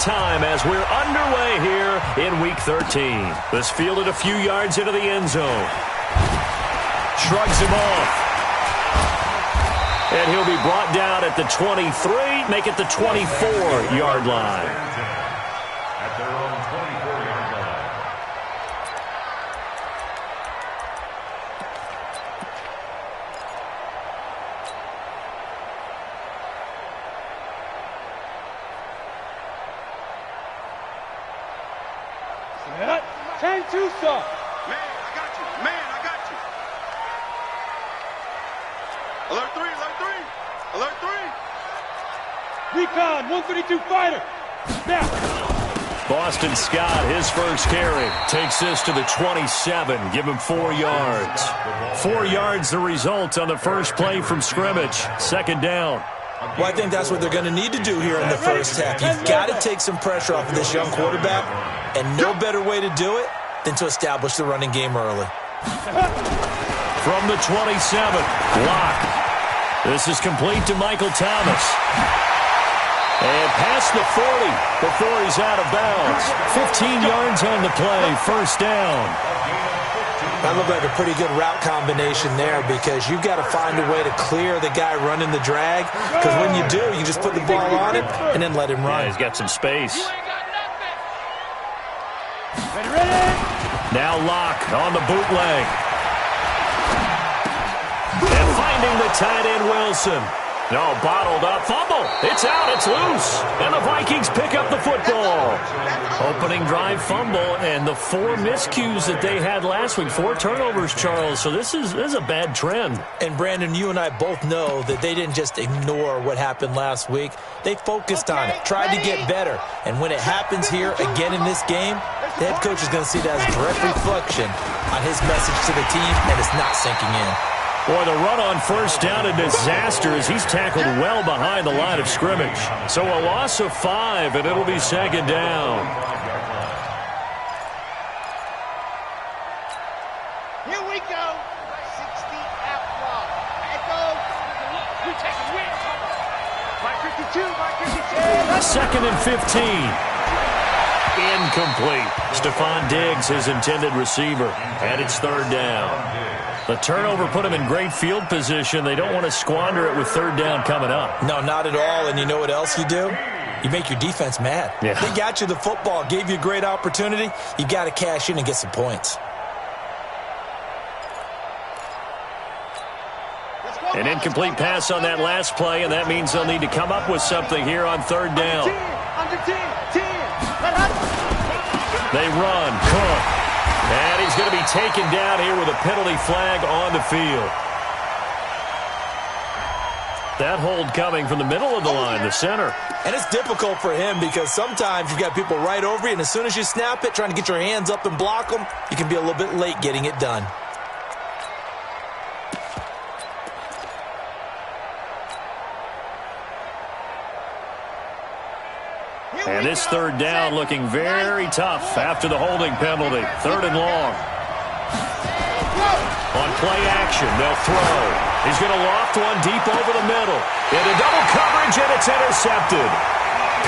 time as we're underway here in Week 13. This fielded a few yards into the end zone. Shrugs him off. And he'll be brought down at the 23, make it the 24-yard line. At their own 24-yard line. Set. 10-2, sir. Man, I got you. Man, I got you. Alert 3, alert 3. Alert 3. Recon, 132 fighter. Snap. Boston Scott, his first carry, takes this to the 27. Give him 4 yards. 4 yards the result on the first play from scrimmage. Second down. Well, I think that's what they're going to need to do here in the first half. You've got to take some pressure off of this young quarterback, and no better way to do it than to establish the running game early. From the 27, Locke. This is complete to Michael Thomas. And past the 40 before he's out of bounds. 15 yards on the play, first down. That looked like a pretty good route combination there because you've got to find a way to clear the guy running the drag. Because when you do, you just put the ball on him and then let him run. Yeah, he's got some space. Ready. Now Locke on the bootleg. And finding the tight end Wilson. No, bottled up. Fumble. It's out. It's loose. And the Vikings pick up the football. Opening drive fumble and the 4 miscues that they had last week. 4 turnovers, Charles. So this is a bad trend. And, Brandon, you and I both know that they didn't just ignore what happened last week. They focused on it, tried to get better. And when it happens here again in this game, the head coach is going to see that as a direct reflection on his message to the team, and it's not sinking in. Boy, the run on first down, a disaster as he's tackled well behind the line of scrimmage. So a loss of 5, and it'll be second down. Here we go. 60 out block. Echo. We take a win. By 52, by 52. Second and 15. Incomplete. Stephon Diggs, his intended receiver. And it's third down. The turnover put him in great field position. They don't want to squander it with third down coming up. No, not at all. And you know what else you do? You make your defense mad. Yeah. They got you the football, gave you a great opportunity. You got to cash in and get some points. An incomplete pass on that last play, and that means they'll need to come up with something here on third down. They run. Cook. And he's going to be taken down here with a penalty flag on the field. That hold coming from the middle of the line, the center. And it's difficult for him because sometimes you've got people right over you, and as soon as you snap it, trying to get your hands up and block them, you can be a little bit late getting it done. And this third down looking very tough after the holding penalty. Third and long. On play action, they'll throw. He's going to loft one deep over the middle. Into double coverage, and it's intercepted.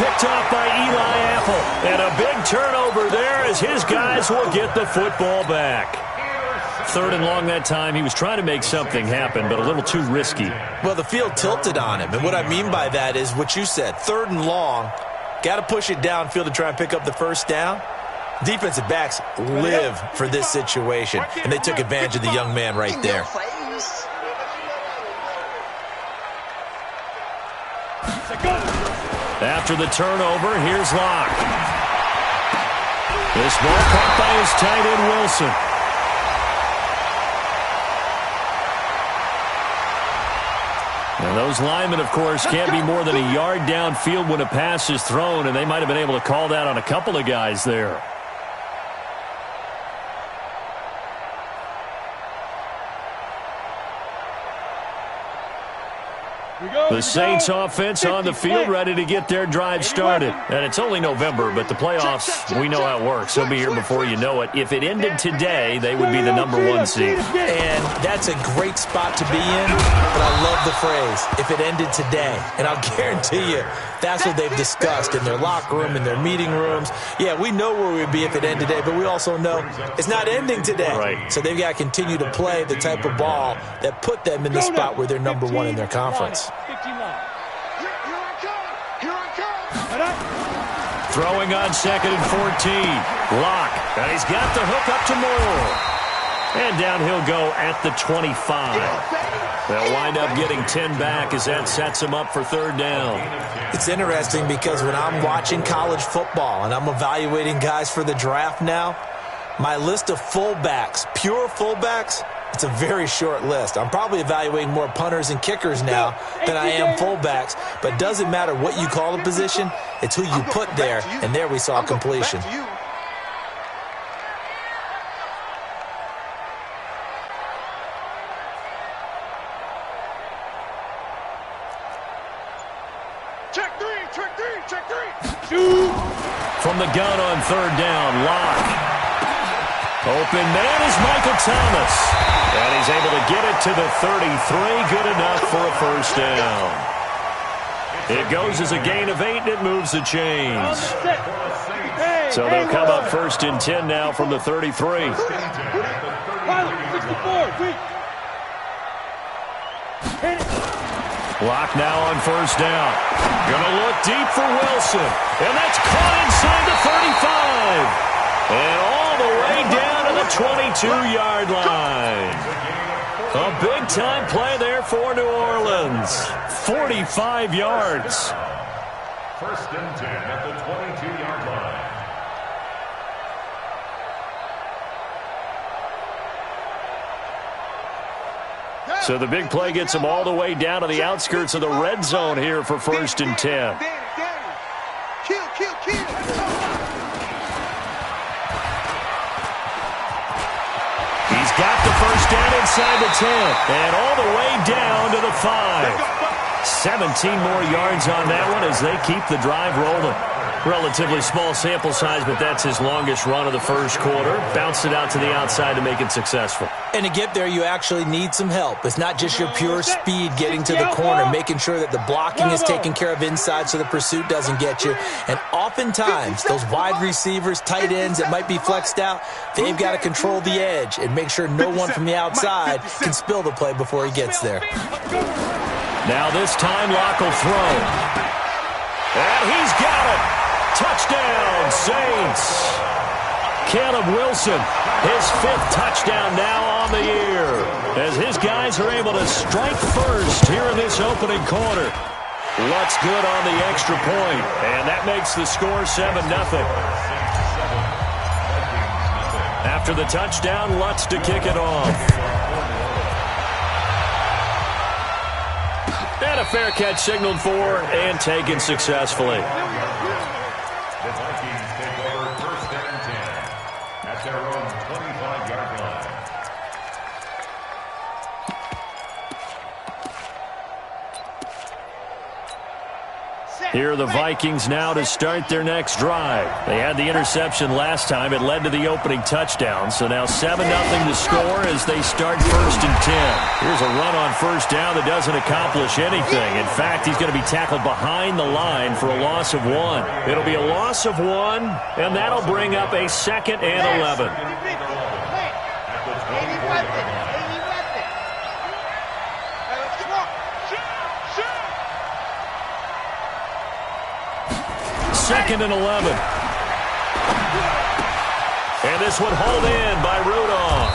Picked off by Eli Apple. And a big turnover there as his guys will get the football back. Third and long that time. He was trying to make something happen, but a little too risky. Well, the field tilted on him. And what I mean by that is what you said. Third and long. Got to push it downfield to try and pick up the first down. Defensive backs live for this situation, and they took advantage of the young man right there. After the turnover, here's Locke. This ball caught by his tight end, Wilson. And those linemen, of course, can't be more than a yard downfield when a pass is thrown, and they might have been able to call that on a couple of guys there. The Saints offense on the field, ready to get their drive started. And it's only November, but the playoffs, we know how it works. They'll be here before you know it. If it ended today, they would be the #1 seed. And that's a great spot to be in, but I love the phrase, if it ended today. And I'll guarantee you, that's what they've discussed in their locker room, in their meeting rooms. Yeah, we know where we'd be if it ended today, but we also know it's not ending today. Right. So they've got to continue to play the type of ball that put them in the spot where they're #1 in their conference. Throwing on 2nd and 14. Lock. And he's got the hook up to Moore. And down he'll go at the 25. They'll wind up getting 10 back as that sets him up for 3rd down. It's interesting because when I'm watching college football and I'm evaluating guys for the draft now, my list of fullbacks, pure fullbacks, it's a very short list. I'm probably evaluating more punters and kickers now than I am fullbacks. But it doesn't matter what you call the position, it's who you put there. And there we saw completion. Check three, check three. Shoot. From the gun on 3rd down, Lock. Open man is Michael Thomas. And he's able to get it to the 33. Good enough for a 1st down. It goes as a gain of 8, and it moves the chains. So they'll come up 1st and 10 now from the 33. Pilot, 64, weak. Hit it. Lock now on 1st down. Gonna look deep for Wilson. And that's caught inside the 35. And all the way down to the 22-yard line. A big-time play there for New Orleans. 45 yards. 1st and 10 at the 22-yard line. So the big play gets them all the way down to the outskirts of the red zone here for 1st and 10. Kill. He's got the 1st down inside the 10 and all the way down to the 5. 17 more yards on that one as they keep the drive rolling. Relatively small sample size, but that's his longest run of the 1st quarter. Bounced it out to the outside to make it successful. And to get there, you actually need some help. It's not just your pure speed getting to the corner, making sure that the blocking is taken care of inside so the pursuit doesn't get you. And oftentimes, those wide receivers, tight ends that might be flexed out, they've got to control the edge and make sure no one from the outside can spill the play before he gets there. Now this time, Lock will throw. And he's got it. Touchdown, Saints. Caleb Wilson, his 5th touchdown now on the year, as his guys are able to strike first here in this opening quarter. Lutz good on the extra point, and that makes the score 7-0. After the touchdown, Lutz to kick it off. And a fair catch signaled for and taken successfully. The Vikings take over 1st and 10 at their own 25-yard line. Here are the Vikings now to start their next drive. They had the interception last time. It led to the opening touchdown. So now 7-0 to score as they start 1st and 10. Here's a run on 1st down that doesn't accomplish anything. In fact, he's going to be tackled behind the line for a loss of 1. It'll be a loss of 1, and that'll bring up a 2nd and 11. Second and 11. And this one hauled in by Rudolph.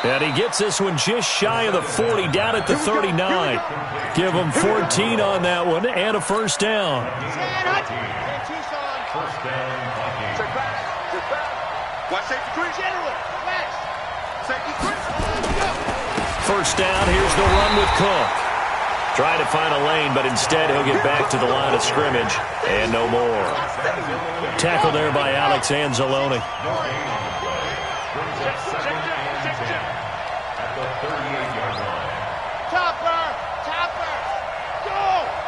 And he gets this one just shy of the 40, down at the 39. Give him 14 on that one and a 1st down. 1st down, Vikings. Check back. Watch safety creep. Safety creep. 1st down, here's the run with Cook. Trying to find a lane, but instead he'll get back to the line of scrimmage and no more. Tackle there by Alex Anzalone. At the 38-yard line. Topper, go!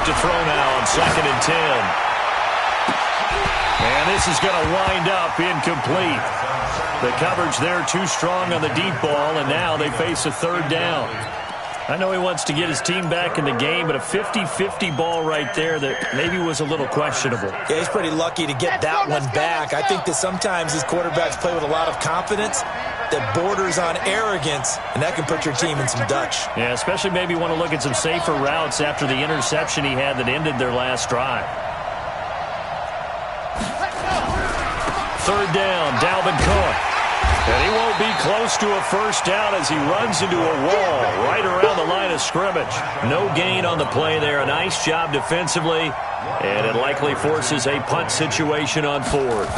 to throw now on 2nd and 10. And this is going to wind up incomplete. The coverage there too strong on the deep ball, and now they face a 3rd down. I know he wants to get his team back in the game, but a 50-50 ball right there that maybe was a little questionable. Yeah, he's pretty lucky to get that one back. I think that sometimes these quarterbacks play with a lot of confidence that borders on arrogance, and that can put your team in some Dutch. Yeah, especially maybe want to look at some safer routes after the interception he had that ended their last drive. 3rd down, Dalvin Cook. And he won't be close to a 1st down as he runs into a wall right around the line of scrimmage. No gain on the play there. A nice job defensively, and it likely forces a punt situation on 4th.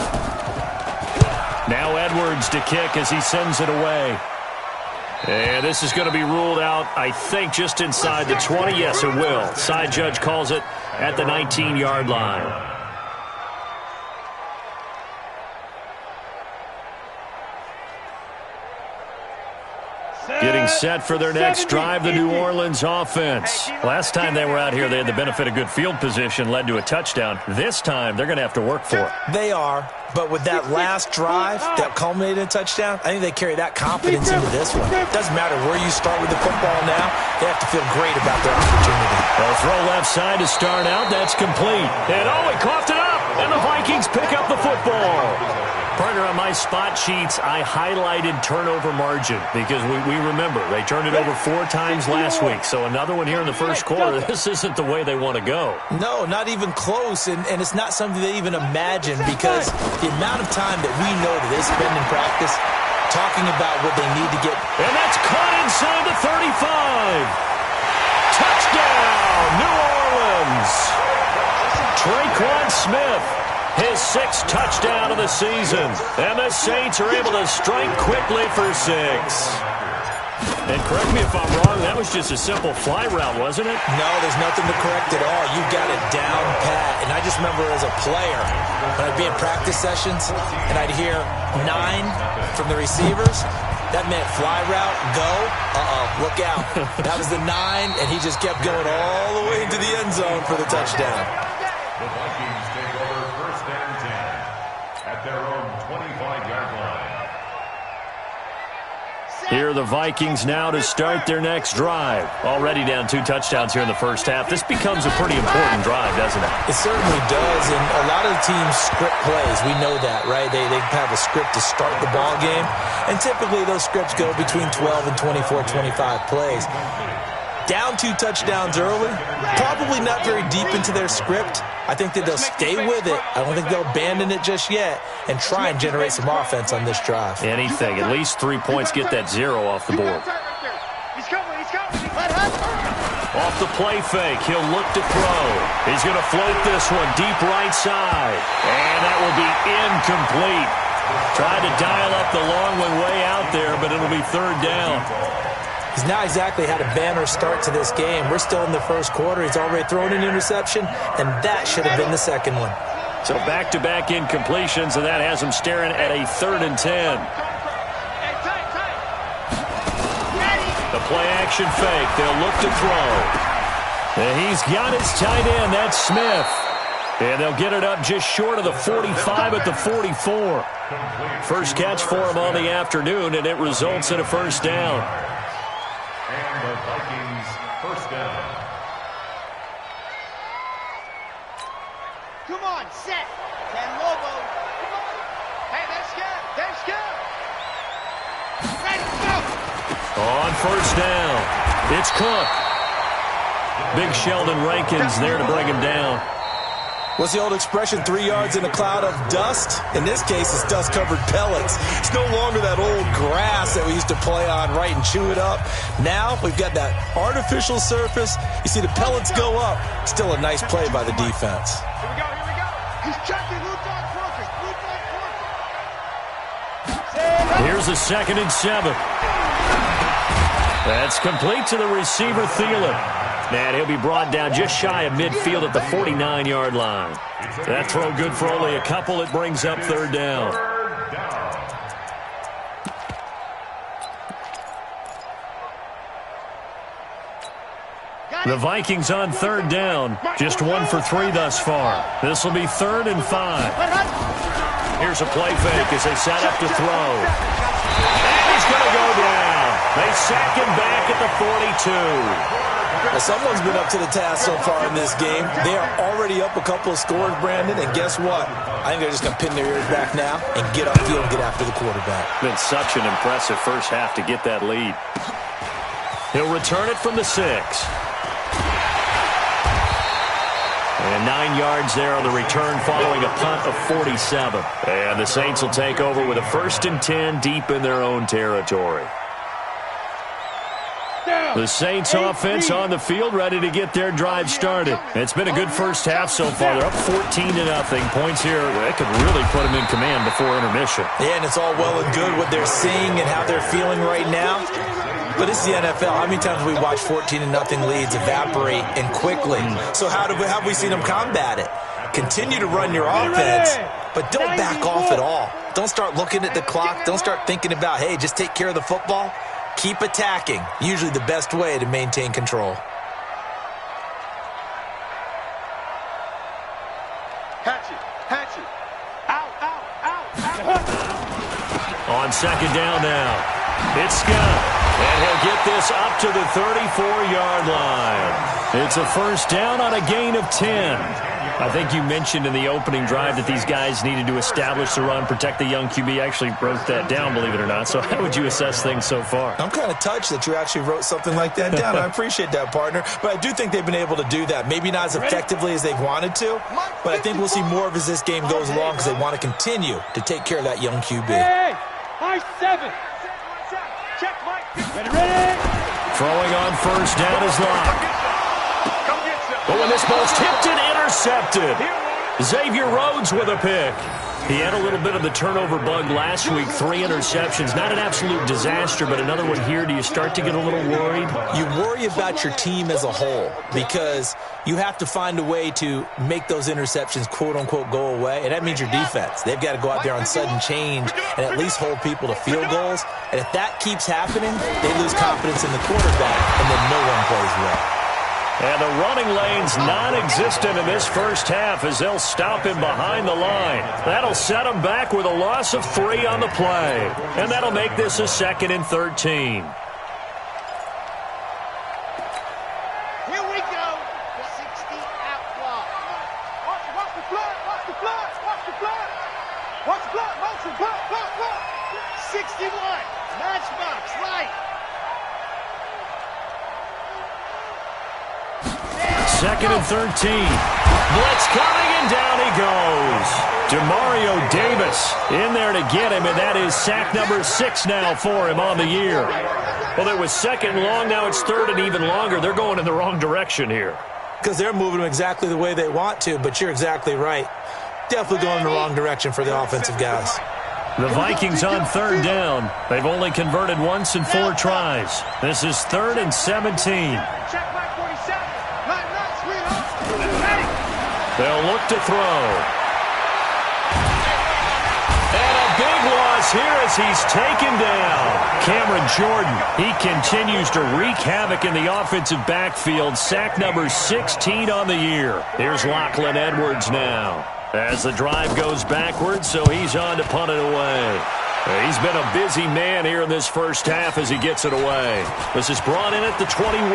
Now Edwards to kick as he sends it away. And this is going to be ruled out, I think, just inside the 20. Yes, it will. Side judge calls it at the 19-yard line. Getting set for their next drive, the New Orleans offense. Last time they were out here, they had the benefit of good field position, led to a touchdown. This time, they're going to have to work for it. They are, but with that last drive that culminated in a touchdown, I think they carry that confidence into this one. It doesn't matter where you start with the football now. They have to feel great about their opportunity. They'll throw left side to start out. That's complete. And, he coughed it up, and the Vikings pick up the football. Partner, on my spot sheets, I highlighted turnover margin because we remember they turned it over 4 times last week. So another one here in the first quarter. This isn't the way they want to go. No, not even close, and it's not something they even imagine because the amount of time that we know that they spend in practice talking about what they need to get. And that's caught inside the 35. Touchdown, New Orleans. Traquan Smith. His 6th touchdown of the season. And the Saints are able to strike quickly for 6. And correct me if I'm wrong, that was just a simple fly route, wasn't it? No, there's nothing to correct at all. You got it down pat. And I just remember as a player, when I'd be in practice sessions, and I'd hear 9 from the receivers, that meant fly route, go, look out. That was the 9, and he just kept going all the way into the end zone for the touchdown. The Vikings take over 1st and 10 at their own 25-yard line. Here are the Vikings now to start their next drive. Already down 2 touchdowns here in the first half. This becomes a pretty important drive, doesn't it? It certainly does, and a lot of the teams script plays. We know that, right? They have a script to start the ball game, and typically those scripts go between 12 and 24, 25 plays. Down 2 touchdowns early, probably not very deep into their script. I think that they'll stay with it. I don't think they'll abandon it just yet and try and generate some offense on this drive. Anything, at least 3 points, get that 0 off the board. He's coming. Off the play fake, he'll look to throw. He's going to float this one deep right side. And that will be incomplete. Tried to dial up the long one way out there, but it'll be 3rd down. He's not exactly had a banner start to this game. We're still in the first quarter. He's already thrown an interception, and that should have been the 2nd one. So back-to-back incompletions, and that has him staring at a 3rd and 10. The play-action fake. They'll look to throw. And he's got his tight end. That's Smith. And they'll get it up just short of the 45 at the 44. First catch for him on the afternoon, and it results in a 1st down. And the Vikings 1st down. Come on, set. Ten Lobo. Come on. Hey, let's go. Ready, go. On 1st down, it's Cook. Big Sheldon Rankins there to bring him down. What's the old expression, 3 yards in a cloud of dust? In this case, it's dust-covered pellets. It's no longer that old grass that we used to play on, right, and chew it up. Now we've got that artificial surface. You see the pellets go up. Still a nice play by the defense. Here we go. He's checking. Blue dog forces. Here's a 2nd and 7. That's complete to the receiver, Thielen. And he'll be brought down just shy of midfield at the 49-yard line. That throw good for only a couple. It brings up 3rd down. The Vikings on third down. Just 1 for 3 thus far. This will be 3rd and 5. Here's a play fake as they set up to throw. And he's going to go down. They sack him back at the 42. Well, someone's been up to the task so far in this game. They are already up a couple of scores, Brandon, and guess what? I think they're just going to pin their ears back now and get upfield and get after the quarterback. Been such an impressive first half to get that lead. He'll return it from the 6. And 9 yards there on the return following a punt of 47. And the Saints will take over with a 1st and 10 deep in their own territory. The Saints offense on the field, ready to get their drive started. It's been a good first half so far. They're up 14-0. Points here, that could really put them in command before intermission. Yeah, and it's all well and good what they're seeing and how they're feeling right now. But this is the NFL. How many times have we watched 14-0 leads evaporate and quickly? So how have we seen them combat it? Continue to run your offense, but don't back off at all. Don't start looking at the clock. Don't start thinking about, hey, just take care of the football. Keep attacking. Usually the best way to maintain control. Hatchet. Out. On 2nd down now, it's Scott. And he'll get this up to the 34-yard line. It's a 1st down on a gain of 10. I think you mentioned in the opening drive that these guys needed to establish the run, protect the young QB. Actually wrote that down, believe it or not. So how would you assess things so far? I'm kind of touched that you actually wrote something like that down. I appreciate that, partner. But I do think they've been able to do that. Maybe not as effectively as they've wanted to, but I think we'll see more of as this game goes along because they want to continue to take care of that young QB. Hey, high 7. Check, Mike. Ready. Throwing on 1st down is Locke. But when this ball's tipped and intercepted, Xavier Rhodes with a pick. He had a little bit of the turnover bug last week, 3 interceptions. Not an absolute disaster, but another one here. Do you start to get a little worried? You worry about your team as a whole because you have to find a way to make those interceptions, quote-unquote, go away, and that means your defense. They've got to go out there on sudden change and at least hold people to field goals. And if that keeps happening, they lose confidence in the quarterback, and then no one plays well. And the running lane's non-existent in this first half as they'll stop him behind the line. That'll set him back with a loss of 3 on the play. And that'll make this a 2nd and 13. Here we go. 60 out block. Watch the blood. Motion. Blood. 61. Matchbox. Right. 2nd and 13. Blitz coming, and down he goes. Demario Davis in there to get him, and that is sack number 6 now for him on the year. Well, it was 2nd and long. Now it's 3rd and even longer. They're going in the wrong direction here. Because they're moving them exactly the way they want to, but you're exactly right. Definitely going in the wrong direction for the offensive guys. The Vikings on 3rd down. They've only converted once in 4 tries. This is 3rd and 17. They'll look to throw. And a big loss here as he's taken down. Cameron Jordan, he continues to wreak havoc in the offensive backfield. Sack number 16 on the year. Here's Lachlan Edwards now. As the drive goes backwards, so he's on to punt it away. He's been a busy man here in this first half as he gets it away. This is brought in at the 21.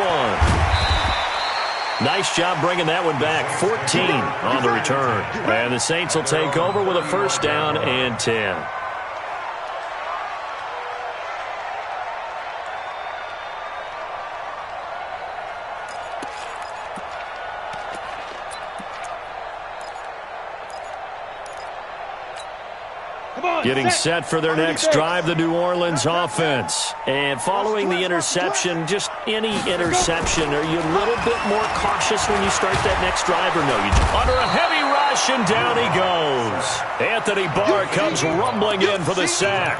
Nice job bringing that one back. 14 on the return. And the Saints will take over with a 1st down and 10. Getting set for their next drive, the New Orleans offense. And following the interception, just any interception, are you a little bit more cautious when you start that next drive or no? Under a heavy rush, and down he goes. Anthony Barr comes rumbling in for the sack.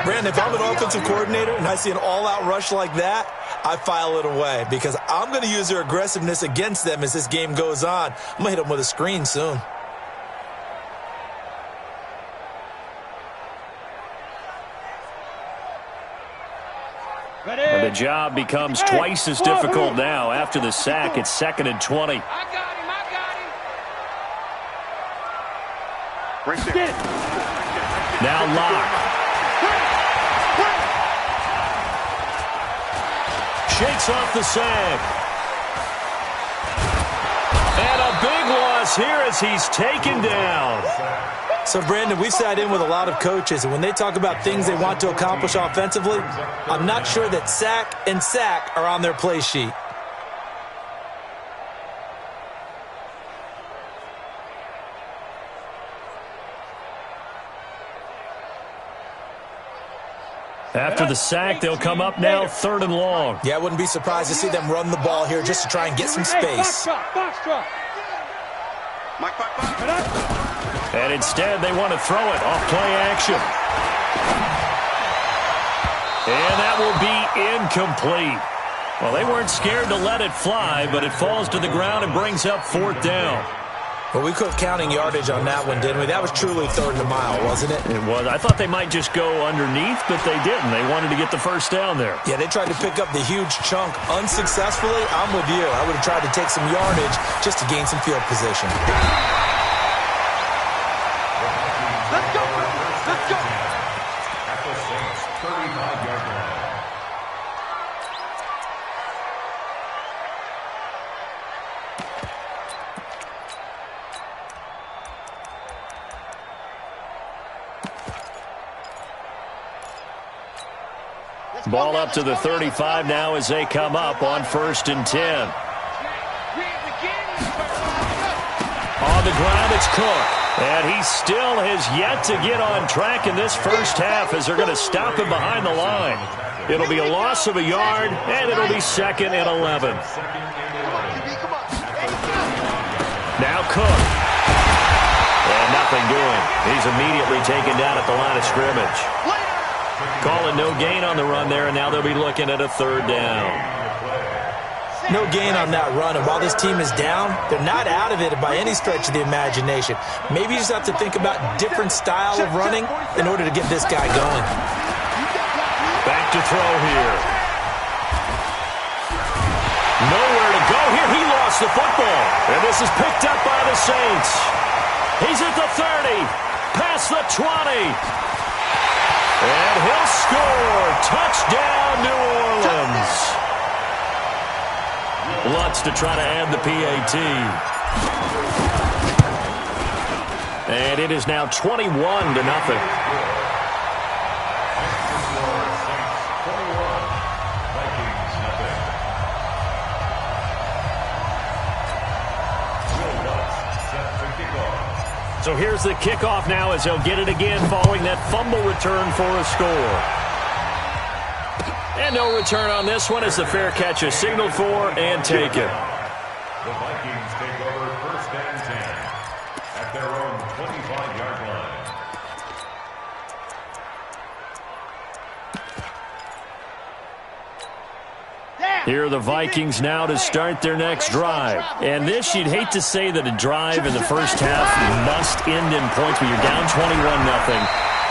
Brandon, if I'm an offensive coordinator and I see an all-out rush like that, I file it away because I'm going to use their aggressiveness against them as this game goes on. I'm going to hit them with a screen soon. And they job becomes twice as difficult now after the sack. It's 2nd and 20. I got him. I got him. Right there. Now Locke. Shakes off the sack. And a big loss here as he's taken down. So, Brandon, we've sat in with a lot of coaches, and when they talk about things they want to accomplish offensively, I'm not sure that sack and sack are on their play sheet. After the sack, they'll come up now 3rd and long. Yeah, I wouldn't be surprised to see them run the ball here just to try and get some space. Box drop. Mike. And instead, they want to throw it off play action. And that will be incomplete. Well, they weren't scared to let it fly, but it falls to the ground and brings up 4th down. Well, we quit counting yardage on that one, didn't we? That was truly 3rd and a mile, wasn't it? It was. I thought they might just go underneath, but they didn't. They wanted to get the first down there. Yeah, they tried to pick up the huge chunk unsuccessfully. I'm with you. I would have tried to take some yardage just to gain some field position. Let's go. Let's go. At the Saints' 35-yard line. Ball up to the 35 now as they come up on 1st and 10. On the ground, it's Cook. And he still has yet to get on track in this first half as they're going to stop him behind the line. It'll be a loss of a yard, and it'll be 2nd and 11. Now Cook. And nothing doing. He's immediately taken down at the line of scrimmage. Calling no gain on the run there, and now they'll be looking at a 3rd down. No gain on that run, and while this team is down, they're not out of it by any stretch of the imagination. Maybe you just have to think about different style of running in order to get this guy going. Back to throw here. Nowhere to go here. He lost the football, and this is picked up by the Saints. He's at the 30, past the 20. And he'll score. Touchdown, New Orleans. Lutz to try to add the PAT. And it is now 21-0. So here's the kickoff now as they'll get it again following that fumble return for a score. And no return on this one as the fair catch is signaled for and taken. The Vikings take over 1st and 10 at their own 25-yard line. Here are the Vikings now to start their next drive. And this, you'd hate to say that a drive in the first half must end in points when you're down 21-0.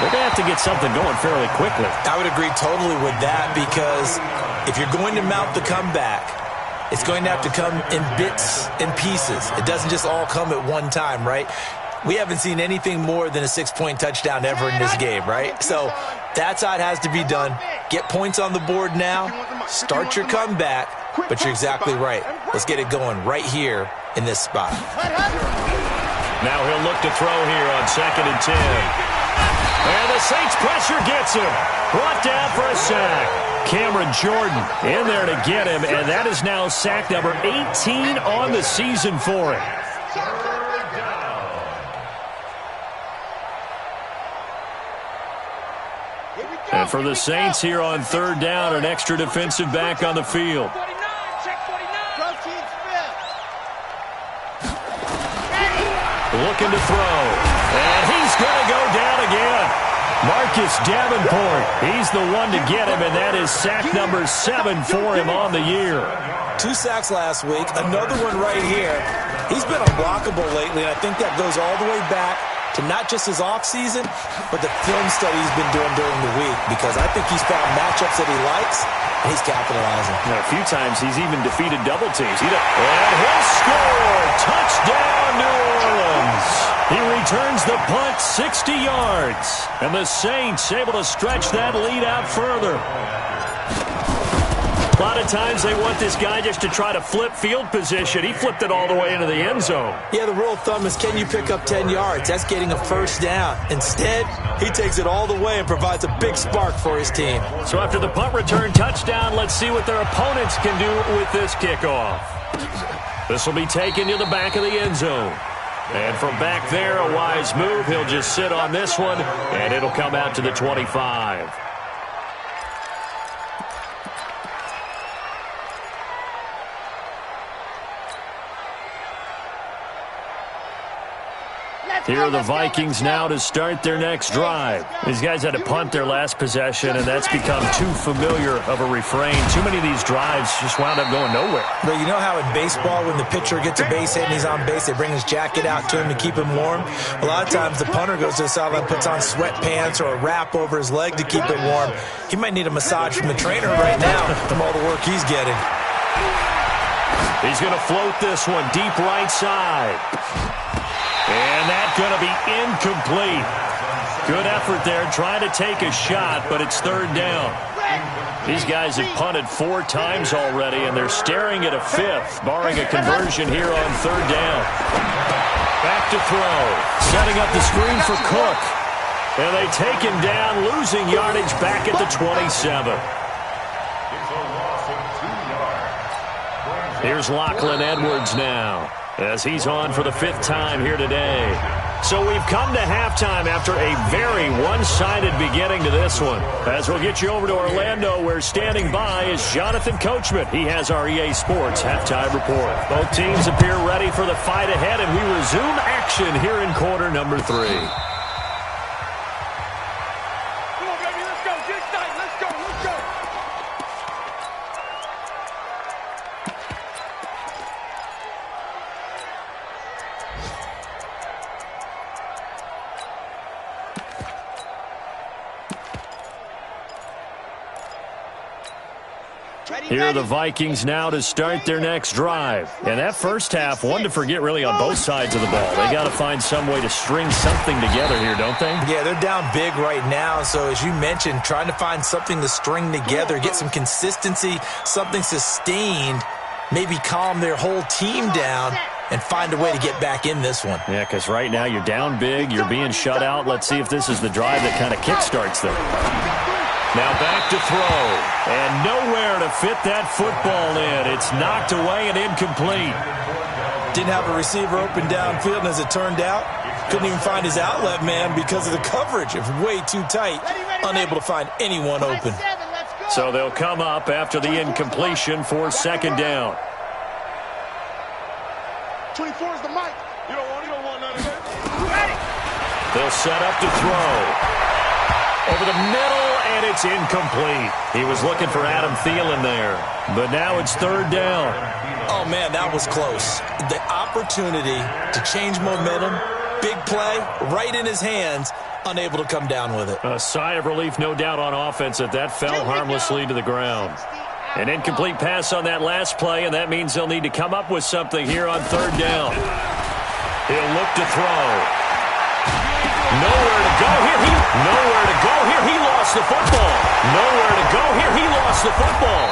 They're going to have to get something going fairly quickly. I would agree totally with that because if you're going to mount the comeback, it's going to have to come in bits and pieces. It doesn't just all come at one time, right? We haven't seen anything more than a 6-point touchdown ever in this game, right? So that's how it has to be done. Get points on the board now. Start your comeback. But you're exactly right. Let's get it going right here in this spot. Now he'll look to throw here on 2nd and 10. And the Saints pressure gets him. Brought down for a sack. Cameron Jordan in there to get him, and that is now sack number 18 on the season for him. And for the Saints here on 3rd down, an extra defensive back on the field. Looking to throw. And he's going to go down again. Marcus Davenport, he's the one to get him, and that is sack number 7 for him on the year. 2 sacks last week, another one right here. He's been unblockable lately, and I think that goes all the way back to not just his offseason, but the film study he's been doing during the week, because I think he's found matchups that he likes, and he's capitalizing. A few times he's even defeated double teams. And he'll score! Touchdown, New Orleans! He returns the punt 60 yards, and the Saints able to stretch that lead out further. A lot of times they want this guy just to try to flip field position. He flipped it all the way into the end zone. Yeah, the rule of thumb is, can you pick up 10 yards? That's getting a first down. Instead, he takes it all the way and provides a big spark for his team. So after the punt return touchdown, let's see what their opponents can do with this kickoff. This will be taken to the back of the end zone. And from back there, a wise move. He'll just sit on this one, and it'll come out to the 25. Here are the Vikings now to start their next drive. These guys had to punt their last possession, and that's become too familiar of a refrain. Too many of these drives just wound up going nowhere. But you know how in baseball, when the pitcher gets a base hit and he's on base, they bring his jacket out to him to keep him warm? A lot of times the punter goes to the sideline, puts on sweatpants or a wrap over his leg to keep it warm. He might need a massage from the trainer right now from all the work he's getting. He's going to float this one deep right side. And that's going to be incomplete. Good effort there trying to take a shot, but it's third down. These guys have punted 4 times already, and they're staring at a 5th, barring a conversion here on third down. Back to throw. Setting up the screen for Cook. And they take him down, losing yardage back at the 27. Here's Lachlan Edwards now, as he's on for the 5th time here today. So we've come to halftime after a very one-sided beginning to this one. As we'll get you over to Orlando, where standing by is Jonathan Coachman. He has our EA Sports halftime report. Both teams appear ready for the fight ahead, and we resume action here in quarter number 3. Come on, baby, let's go. Get excited. Let's go. Let's go. Here are the Vikings now to start their next drive. And that first half, one to forget really on both sides of the ball. They got to find some way to string something together here, don't they? Yeah, they're down big right now. So as you mentioned, trying to find something to string together, get some consistency, something sustained, maybe calm their whole team down and find a way to get back in this one. Yeah, because right now you're down big, you're being shut out. Let's see if this is the drive that kind of kickstarts them. Now back to throw, and nowhere to fit that football in. It's knocked away and incomplete. Didn't have a receiver open downfield, and as it turned out, couldn't even find his outlet man because of the coverage. It was way too tight, unable to find anyone open. So they'll come up after the incompletion for second down. 24 is the mic. You don't want none of that. They'll set up to throw. Over the middle, and it's incomplete. He was looking for Adam Thielen there, but now it's third down. Oh, man, that was close. The opportunity to change momentum, big play, right in his hands, unable to come down with it. A sigh of relief, no doubt, on offense that fell harmlessly to the ground. An incomplete pass on that last play, and that means they'll need to come up with something here on third down. He'll look to throw. Nowhere to go here. Nowhere to go here. He lost the football. Nowhere to go here. He lost the football.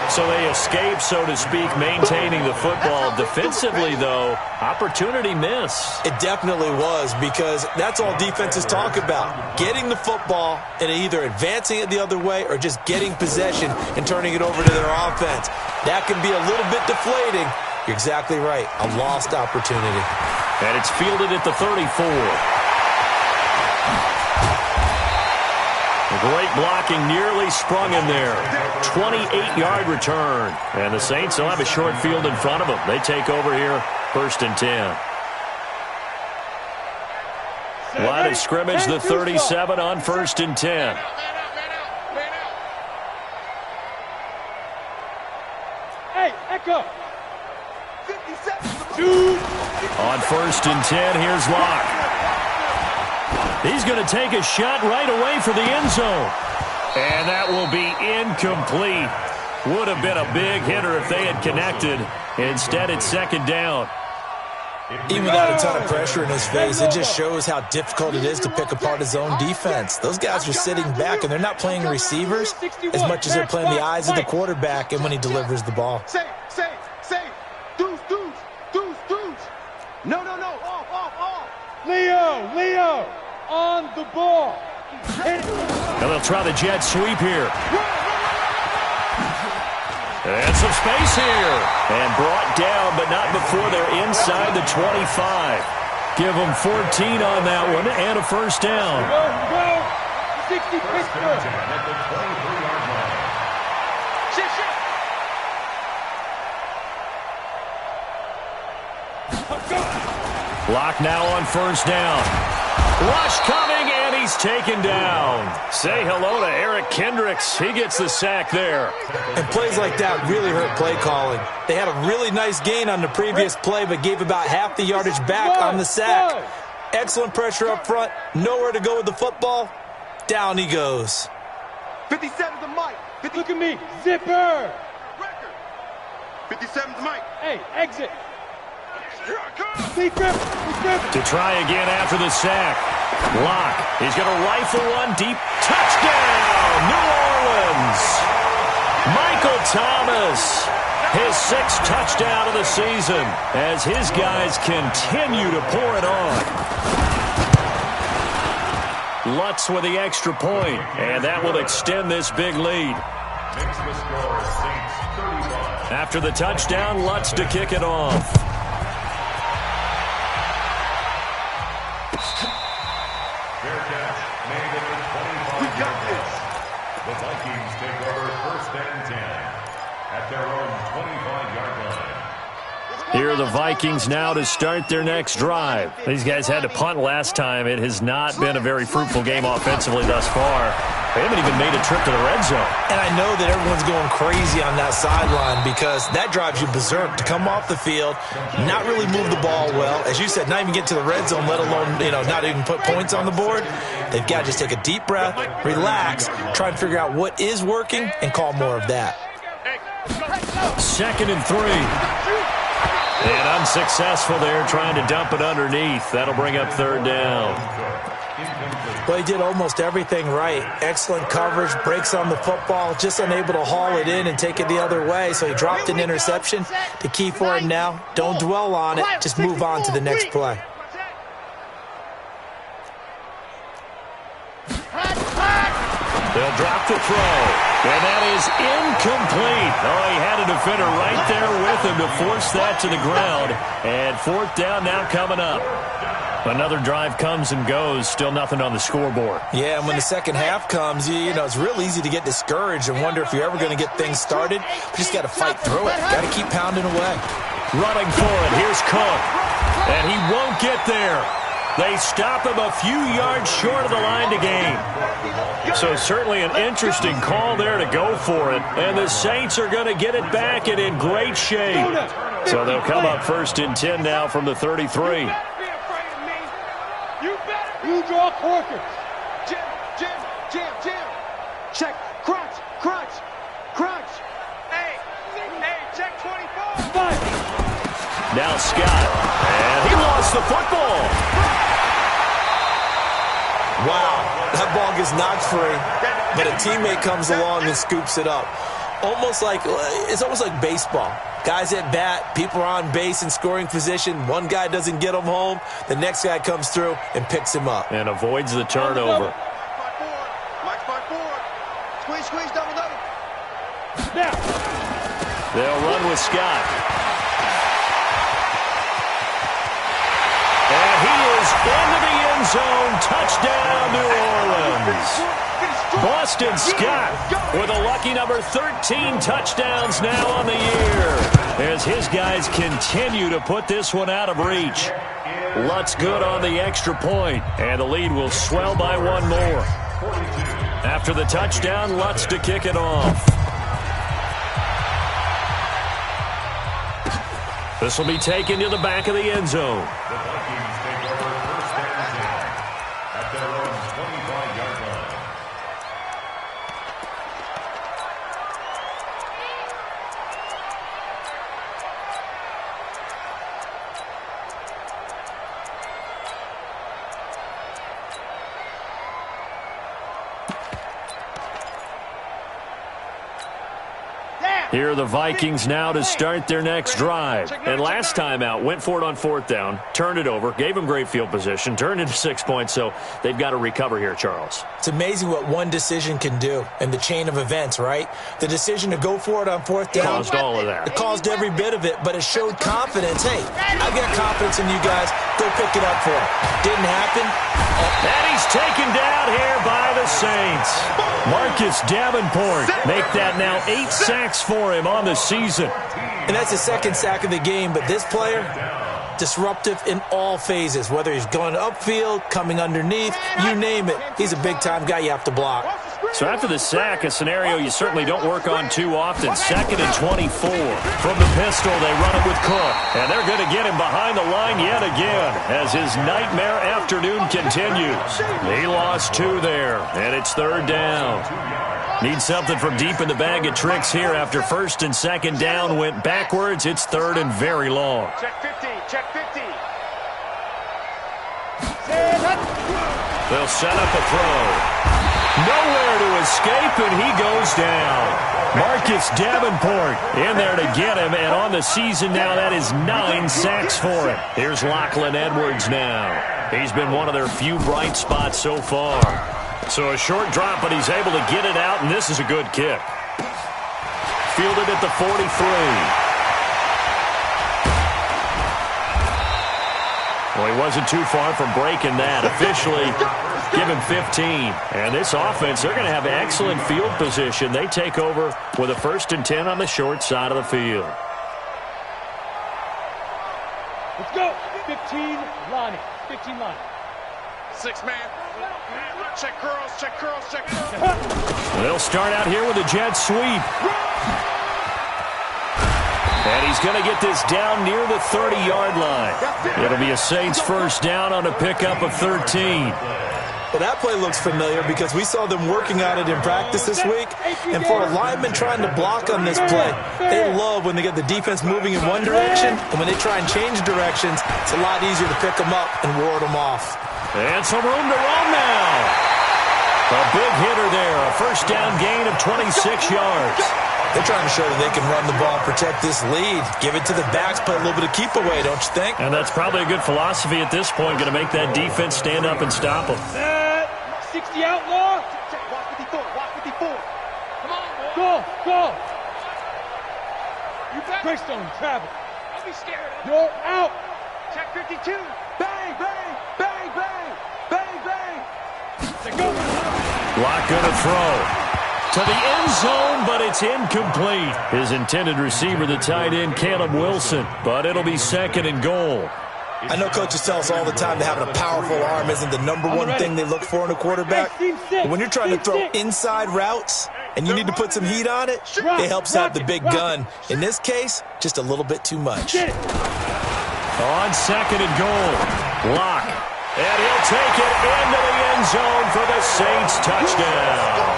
So they escape, so to speak, maintaining the football. Defensively, though, opportunity miss. It definitely was, because that's all defenses talk about. Getting the football and either advancing it the other way or just getting possession and turning it over to their offense. That can be a little bit deflating. You're exactly right. A lost opportunity. And it's fielded at the 34. A great blocking, nearly sprung him there. 28-yard return. And the Saints will have a short field in front of them. They take over here, 1st and 10. Line of scrimmage, the 37 on 1st and 10. Hey, Echo. On 1st and 10, here's Locke. He's going to take a shot right away for the end zone. And that will be incomplete. Would have been a big hitter if they had connected. Instead, it's second down. Even without a ton of pressure in his face, it just shows how difficult it is to pick apart his own defense. Those guys are sitting back, and they're not playing receivers as much as they're playing the eyes of the quarterback and when he delivers the ball. Say. Deuce. No. Off. Leo, on the ball. And they'll try the jet sweep here. And some space here. And brought down, but not before they're inside the 25. Give them 14 on that one and a first down. Go. 60 Pittsburgh. At the 23-yard line. Lock now on first down. Rush coming, and he's taken down. Say hello to Eric Kendricks. He gets the sack there. And plays like that really hurt play calling. They had a really nice gain on the previous play, but gave about half the yardage back on the sack. Excellent pressure up front. Nowhere to go with the football. Down he goes. 57's the mic. Look at me. Zipper. 57's the mic. Hey, exit. Here I come. Be grip. To try again after the sack. Lock. He's going to rifle one deep. Touchdown, New Orleans. Michael Thomas. His 6th touchdown of the season as his guys continue to pour it on. Lutz with the extra point, and that will extend this big lead. Makes the score Saints 35. After the touchdown, Lutz to kick it off. Fair catch made at the 25. We got this. The Vikings take over first and 10 at their own 25-yard line. Here are the Vikings now to start their next drive. These guys had to punt last time. It has not been a very fruitful game offensively thus far. They haven't even made a trip to the red zone. And I know that everyone's going crazy on that sideline because that drives you berserk to come off the field, not really move the ball well. As you said, not even get to the red zone, let alone, not even put points on the board. They've got to just take a deep breath, relax, try and figure out what is working, and call more of that. 2nd and 3. And unsuccessful there, trying to dump it underneath. That'll bring up 3rd down. Well, he did almost everything right. Excellent coverage, breaks on the football, just unable to haul it in and take it the other way. So he dropped an interception. The key for him now, don't dwell on it. Just move on to the next play. They'll drop the throw. And that is incomplete. Oh, he had a defender right there with him to force that to the ground. And 4th down now coming up. Another drive comes and goes. Still nothing on the scoreboard. Yeah, and when the second half comes, it's real easy to get discouraged and wonder if you're ever going to get things started. You just got to fight through it. Got to keep pounding away. Running for it. Here's Cook. And he won't get there. They stop him a few yards short of the line to gain. So certainly an interesting call there to go for it. And the Saints are going to get it back and in great shape. So they'll come up 1st and 10 now from the 33. You draw corkers. Jim. Check. Crunch. Hey, check 24. Five. Now Scott. And he lost the football. Wow, that ball gets knocked free, but a teammate comes along and scoops it up. It's almost like baseball. Guys at bat, people are on base in scoring position. One guy doesn't get him home. The next guy comes through and picks him up. And avoids the turnover. Mike's by 4. Squeeze, double. Now. They'll run with Scott. And he is into the end zone. Touchdown, New Orleans. Boston Scott with a lucky number 13 touchdowns now on the year as his guys continue to put this one out of reach. Lutz good on the extra point, and the lead will swell by one more. After the touchdown, Lutz to kick it off. This will be taken to the back of the end zone. The Vikings take over first and 10 at Here are the Vikings now to start their next drive. And last time out, went for it on 4th down, turned it over, gave them great field position, turned into 6 points, so they've got to recover here, Charles. It's amazing what one decision can do in the chain of events, right? The decision to go for it on 4th down. Caused all of that. It caused every bit of it, but it showed confidence. Hey, I've got confidence in you guys. Go pick it up for him. Didn't happen. And he's taken down here by the Saints. Marcus Davenport make that now 8 sacks for him on the season. And that's the 2nd sack of the game, but this player, disruptive in all phases, whether he's going upfield, coming underneath, you name it. He's a big-time guy you have to block. So after the sack, a scenario you certainly don't work on too often. 2nd and 24. From the pistol, they run it with Cook. And they're going to get him behind the line yet again as his nightmare afternoon continues. He lost 2 there, and it's 3rd down. Need something from deep in the bag of tricks here after 1st and 2nd down went backwards. It's 3rd and very long. Check 50, check 50. They'll set up a throw. Nowhere to escape, and he goes down. Marcus Davenport in there to get him, and on the season now, that is 9 sacks for him. Here's Lachlan Edwards now. He's been one of their few bright spots so far. So a short drop, but he's able to get it out, and this is a good kick. Fielded at the 43. Well, he wasn't too far from breaking that. Officially, give him 15. And this offense, they're going to have excellent field position. They take over with a 1st and 10 on the short side of the field. Let's go. 15 Lonnie. 15 Lonnie. 6 man. Check curls, check curls, check curls. They'll start out here with a jet sweep. And he's going to get this down near the 30-yard line. It'll be a Saints 1st down on a pickup of 13. Well, that play looks familiar because we saw them working on it in practice this week. And for a lineman trying to block on this play, they love when they get the defense moving in one direction. And when they try and change directions, it's a lot easier to pick them up and ward them off. And some room to run now. A big hitter there. A 1st down gain of 26 yards. They're trying to show that they can run the ball, protect this lead, give it to the backs, play a little bit of keep away, don't you think? And that's probably a good philosophy at this point, going to make that defense stand up and stop them. 60 outlaw. Walk 54, walk 54. Come on, boy. Go. You back. Greystone, travel. Don't be scared. You're out. Check 52. Bang, bang, bang, bang, bang, bang. Let's go. Lock going to throw to the end zone, but it's incomplete. His intended receiver, the tight end, Caleb Wilson, but it'll be 2nd and goal. I know coaches tell us all the time that having a powerful arm isn't the number one thing they look for in a quarterback. But when you're trying to throw inside routes and you need to put some heat on it, it helps to have the big gun. In this case, just a little bit too much. On 2nd and goal, Lock. And he'll take it into the end zone for the Saints touchdown.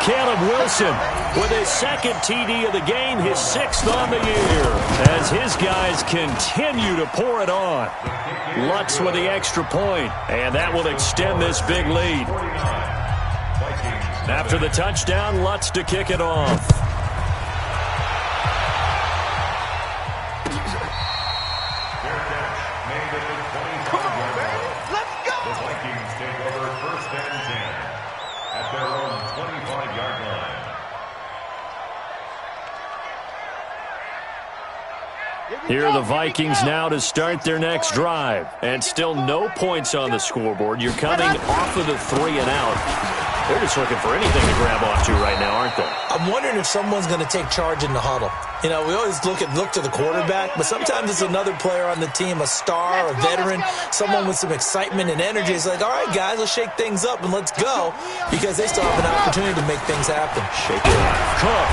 Caleb Wilson with his 2nd TD of the game, his 6th on the year, as his guys continue to pour it on. Lutz with the extra point, and that will extend this big lead. After the touchdown, Lutz to kick it off. Come on, baby. Let's go. The Vikings take over 1st and 10 at their own 25-yard line. Here are the Vikings now to start their next drive. And still no points on the scoreboard. You're coming off of the 3 and out. They're just looking for anything to grab onto right now, aren't they? I'm wondering if someone's going to take charge in the huddle. You know, we always look to the quarterback, but sometimes it's another player on the team, a star, a veteran, someone with some excitement and energy. It's like, all right, guys, let's shake things up and let's go, because they still have an opportunity to make things happen. Shake it up. Cook.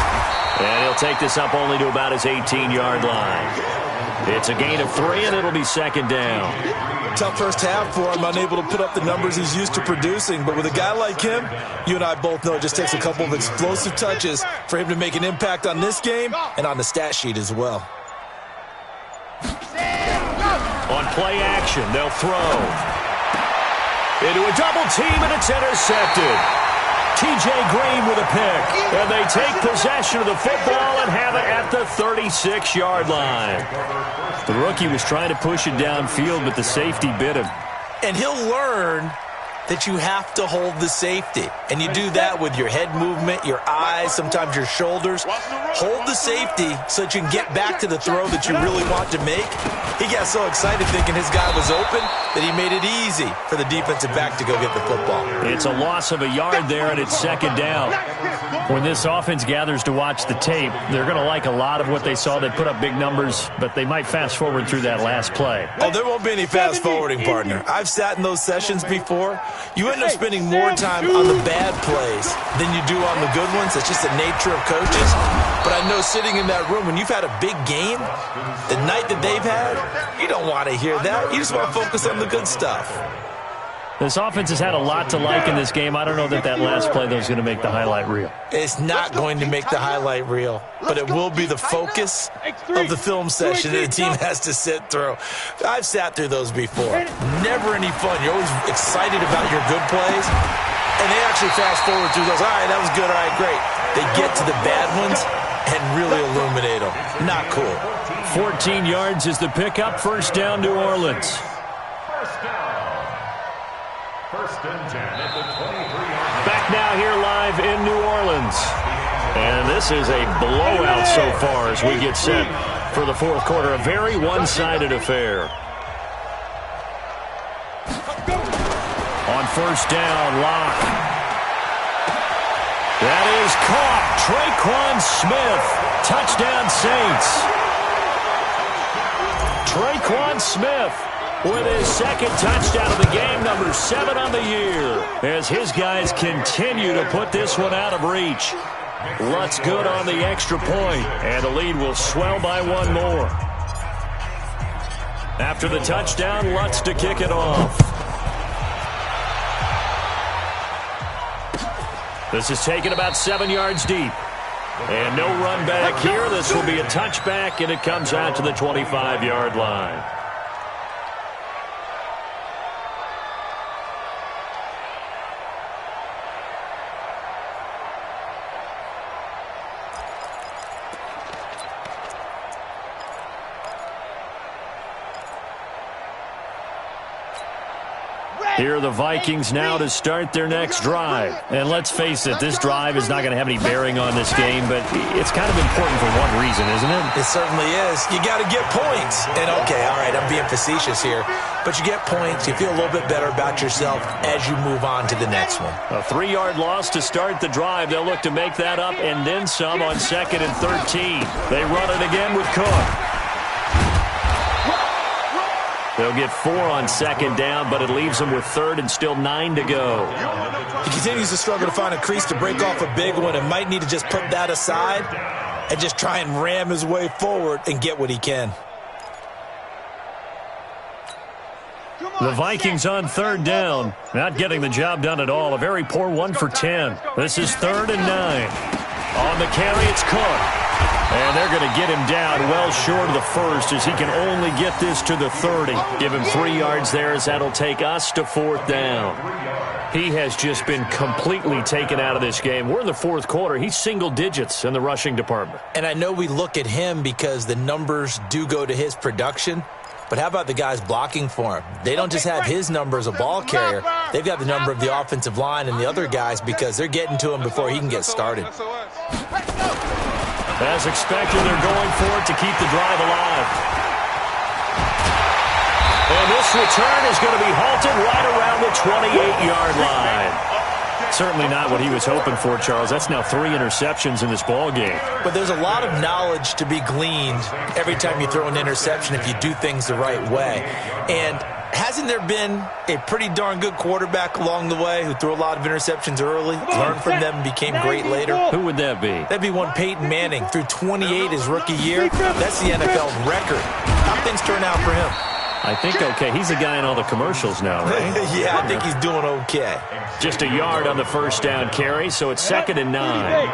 And he'll take this up only to about his 18-yard line. It's a gain of 3, and it'll be 2nd down. Tough first half for him, unable to put up the numbers he's used to producing. But with a guy like him, you and I both know it just takes a couple of explosive touches for him to make an impact on this game and on the stat sheet as well. On play action, they'll throw. Into a double team, and it's intercepted. T.J. Green with a pick. And they take possession of the football and have it at the 36-yard line. The rookie was trying to push it downfield, but the safety bit him. And he'll learn that you have to hold the safety. And you do that with your head movement, your eyes, sometimes your shoulders. Hold the safety so that you can get back to the throw that you really want to make. He got so excited thinking his guy was open that he made it easy for the defensive back to go get the football. It's a loss of a yard there, and it's second down. When this offense gathers to watch the tape, they're going to like a lot of what they saw. They put up big numbers, but they might fast forward through that last play. Oh, there won't be any fast forwarding, partner. I've sat in those sessions before. You end up spending more time on the bad plays than you do on the good ones. It's just the nature of coaches. But I know sitting in that room, when you've had a big game, the night that they've had, you don't want to hear that. You just want to focus on the good stuff. This offense has had a lot to like in this game. I don't know that last play, though, is going to make the highlight reel. It's not going to make the highlight reel, but it will be the focus of the film session that the team has to sit through. I've sat through those before. Never any fun. You're always excited about your good plays, and they actually fast forward through those. All right, that was good. All right, great. They get to the bad ones and really illuminate them. Not cool. 14 yards is the pickup. First down, New Orleans. First and 10 at the 23-yard line. Back now here live in New Orleans. And this is a blowout so far as we get set for the fourth quarter. A very one-sided affair. On first down, Locke. That is caught. Traquan Smith. Touchdown, Saints. Traquan Smith with his second touchdown of the game, number 7 on the year, as his guys continue to put this one out of reach. Lutz good on the extra point, and the lead will swell by one more. After the touchdown, Lutz to kick it off. This is taken about 7 yards deep. And no run back here. This will be a touchback, and it comes out to the 25-yard line. Here are the Vikings now to start their next drive. And let's face it, this drive is not going to have any bearing on this game, but it's kind of important for one reason, isn't it? It certainly is. You got to get points. And, okay, all right, I'm being facetious here. But you get points. You feel a little bit better about yourself as you move on to the next one. A 3-yard loss to start the drive. They'll look to make that up and then some on 2nd and 13. They run it again with Cook. They'll get 4 on 2nd down, but it leaves them with 3rd and still 9 to go. He continues to struggle to find a crease to break off a big one and might need to just put that aside and just try and ram his way forward and get what he can. The Vikings on 3rd down, not getting the job done at all. A very poor 1 for 10. This is 3rd and 9. On the carry, it's Cook. And they're going to get him down well short of the first as he can only get this to the 30. Give him 3 yards there as that'll take us to 4th down. He has just been completely taken out of this game. We're in the fourth quarter. He's single digits in the rushing department. And I know we look at him because the numbers do go to his production. But how about the guys blocking for him? They don't just have his number as a ball carrier. They've got the number of the offensive line and the other guys because they're getting to him before he can get started. As expected, they're going for it to keep the drive alive. And this return is going to be halted right around the 28-yard line. Certainly not what he was hoping for, Charles. That's now 3 interceptions in this ball game. But there's a lot of knowledge to be gleaned every time you throw an interception if you do things the right way. And hasn't there been a pretty darn good quarterback along the way who threw a lot of interceptions early, learned from them, and became great later? Who would that be? That'd be one Peyton Manning. Threw 28 his rookie year. That's the NFL record. How things turn out for him? I think okay. He's a guy in all the commercials now, right? Yeah, I think he's doing okay. Just a yard on the first down carry, so it's 2nd and 9.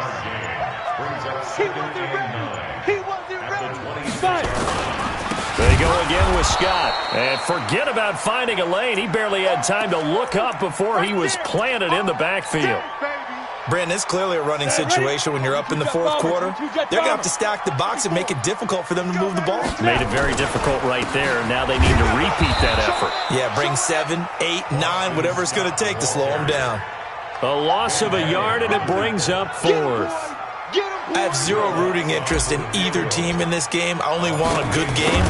They go again with Scott. And forget about finding a lane. He barely had time to look up before he was planted in the backfield. Brandon, it's clearly a running situation when you're up in the fourth quarter. They're going to have to stack the box and make it difficult for them to move the ball. Made it very difficult right there. Now they need to repeat that effort. Yeah, bring 7, 8, 9, whatever it's going to take to slow them down. A loss of a yard, and it brings up fourth. I have zero rooting interest in either team in this game. I only want a good game.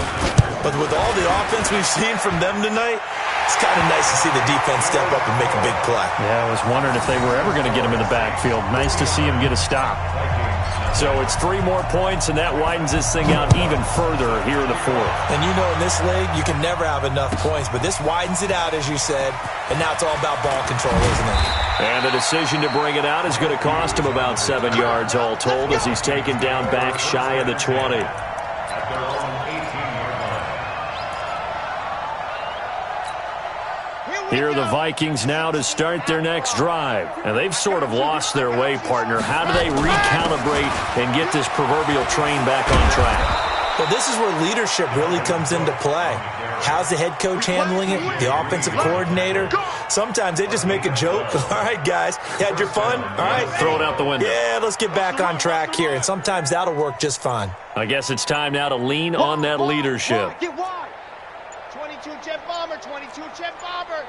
But with all the offense we've seen from them tonight, it's kind of nice to see the defense step up and make a big play. Yeah, I was wondering if they were ever going to get him in the backfield. Nice to see him get a stop. So it's 3 more points, and that widens this thing out even further here in the fourth. And you know, in this league, you can never have enough points, but this widens it out, as you said, and now it's all about ball control, isn't it? And the decision to bring it out is going to cost him about 7 yards all told as he's taken down back shy of the 20. Here are the Vikings now to start their next drive. And they've sort of lost their way, partner. How do they recalibrate and get this proverbial train back on track? Well, this is where leadership really comes into play. How's the head coach handling it? The offensive coordinator? Sometimes they just make a joke. All right, guys, you had your fun? All right. Throw it out the window. Yeah, let's get back on track here. And sometimes that'll work just fine. I guess it's time now to lean on that leadership. Get wide. 22 jet bomber, 22 jet bomber.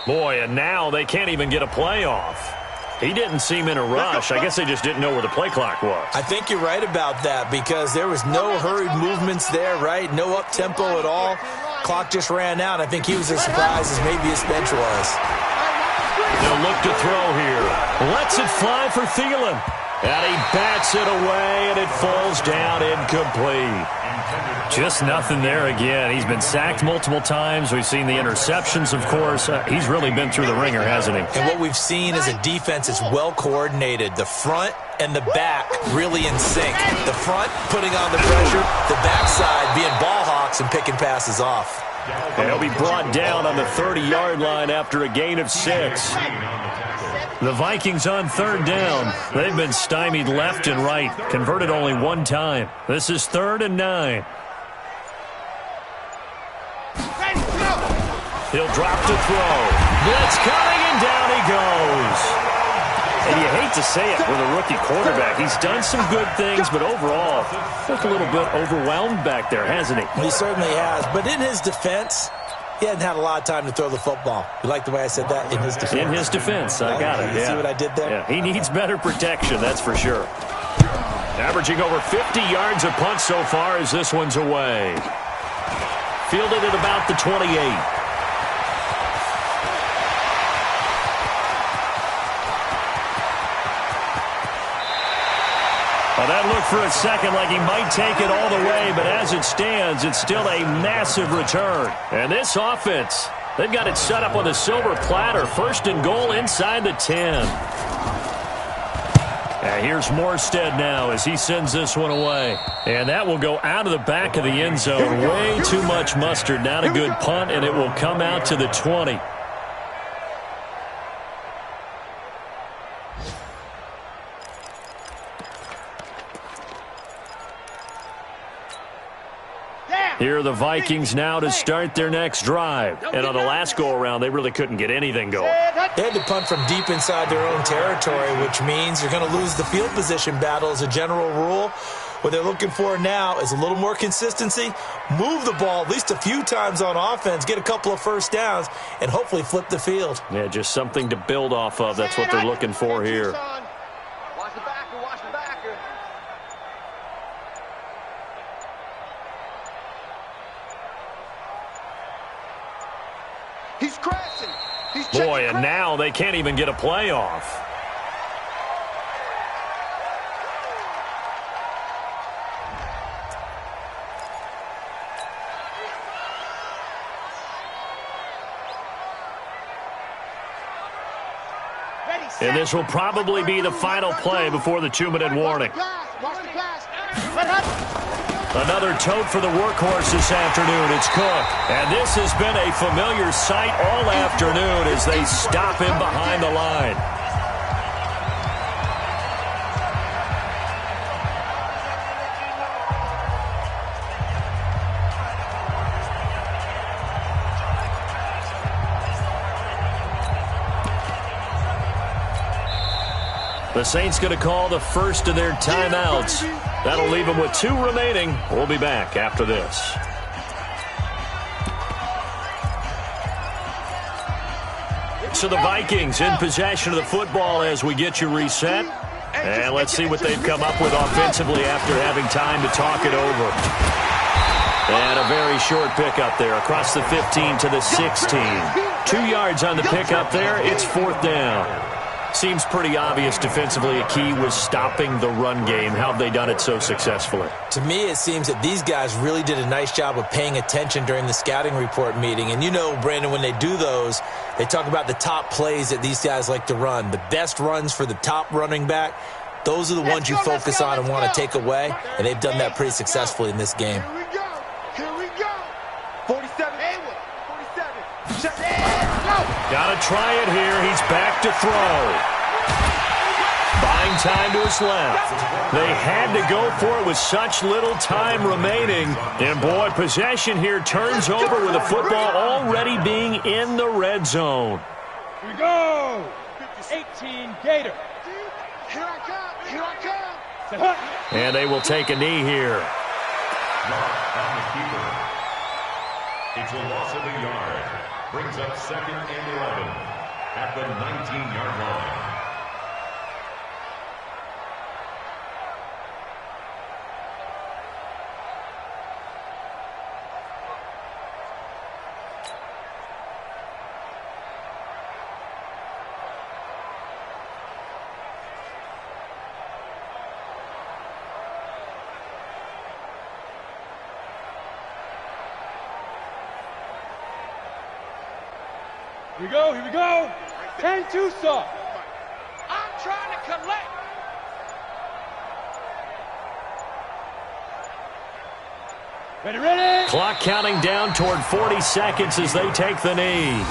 Boy, and now they can't even get a play off. He didn't seem in a rush. I guess they just didn't know where the play clock was. I think you're right about that because there was no hurried movements there, right? No up-tempo at all. Clock just ran out. I think he was as surprised as maybe his bench was. They'll look to throw here. Lets it fly for Thielen. And he bats it away, and it falls down incomplete. Just nothing there again. He's been sacked multiple times. We've seen the interceptions, of course. He's really been through the ringer, hasn't he? And what we've seen is a defense that's well coordinated. The front and the back really in sync. The front putting on the pressure, the backside being ball hawks and picking passes off. And he'll be brought down on the 30-yard line after a gain of 6. The Vikings on 3rd down. They've been stymied left and right. Converted only 1 time. This is 3rd and 9. He'll drop to throw. Blitz coming, and down he goes. And you hate to say it with a rookie quarterback. He's done some good things, but overall, looked a little bit overwhelmed back there, hasn't he? He certainly has. But in his defense, he hadn't had a lot of time to throw the football. You like the way I said that? In his defense. In his defense. I got it. You see what I did there? Yeah, he needs better protection, that's for sure. Averaging over 50 yards a punt so far as this one's away. Fielded at about the 28. Well, that looked for a second like he might take it all the way, but as it stands, it's still a massive return. And this offense, they've got it set up on the silver platter. 1st and goal inside the 10. And here's Morstead now as he sends this one away. And that will go out of the back of the end zone. Way too much mustard. Not a good punt, and it will come out to the 20. Here are the Vikings now to start their next drive. And on the last go-around, they really couldn't get anything going. They had to punt from deep inside their own territory, which means you're going to lose the field position battle as a general rule. What they're looking for now is a little more consistency, move the ball at least a few times on offense, get a couple of first downs, and hopefully flip the field. Yeah, just something to build off of. That's what they're looking for here. Watch the backer, watch the backer. He's crashing. He's Boy, and now they can't even get a play off. And this will probably be the final play before the 2-minute warning. Another tote for the workhorse this afternoon. It's Cook. And this has been a familiar sight all afternoon as they stop him behind the line. The Saints going to call the first of their timeouts. That'll leave them with 2 remaining. We'll be back after this. So the Vikings in possession of the football as we get you reset. And let's see what they've come up with offensively after having time to talk it over. And a very short pickup there across the 15 to the 16. 2 yards on the pickup there. It's 4th down. Seems pretty obvious defensively a key was stopping the run game. How have they done it so successfully? To me, it seems that these guys really did a nice job of paying attention during the scouting report meeting. And you know, Brandon, when they do those, they talk about the top plays that these guys like to run. The best runs for the top running back, those are the ones you focus on and want to take away. And they've done that pretty successfully in this game. Here we go. 47. 47. Got to try it here. He's back to throw. Buying time to his left. They had to go for it with such little time remaining. And, boy, possession here turns over with the football already being in the red zone. Here we go. 18 Gator. Here I come. And they will take a knee here. On the keeper. It's a loss of a yard. Brings up 2nd and 11 at the 19-yard line. Here we go. 10 Tucson. I'm trying to collect. Ready. Clock counting down toward 40 seconds as they take the knee.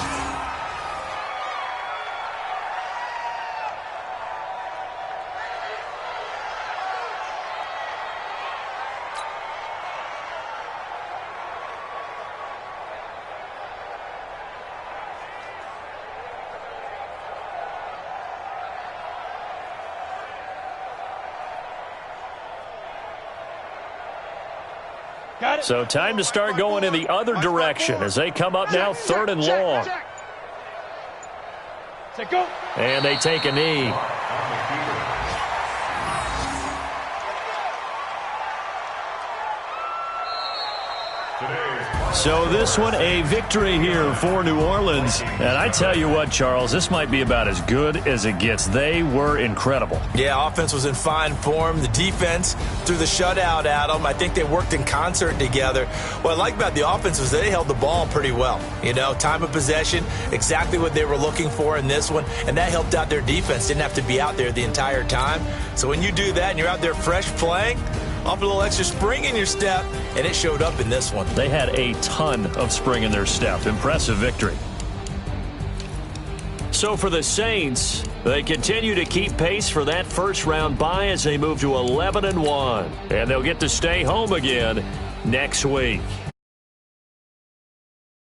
So time to start going in the other direction as they come up now 3rd and long. And they take a knee. So this one a victory here for New Orleans. And I tell you what, Charles, this might be about as good as it gets. They were incredible. Yeah, offense was in fine form. The defense threw the shutout at them. I think they worked in concert together. What I like about the offense was they held the ball pretty well. You know, time of possession, exactly what they were looking for in this one. And that helped out their defense. Didn't have to be out there the entire time. So when you do that and you're out there fresh playing, off a little extra spring in your step, and it showed up in this one. They had a ton of spring in their step. Impressive victory. So for the Saints, they continue to keep pace for that first-round bye as they move to 11-1. And they'll get to stay home again next week.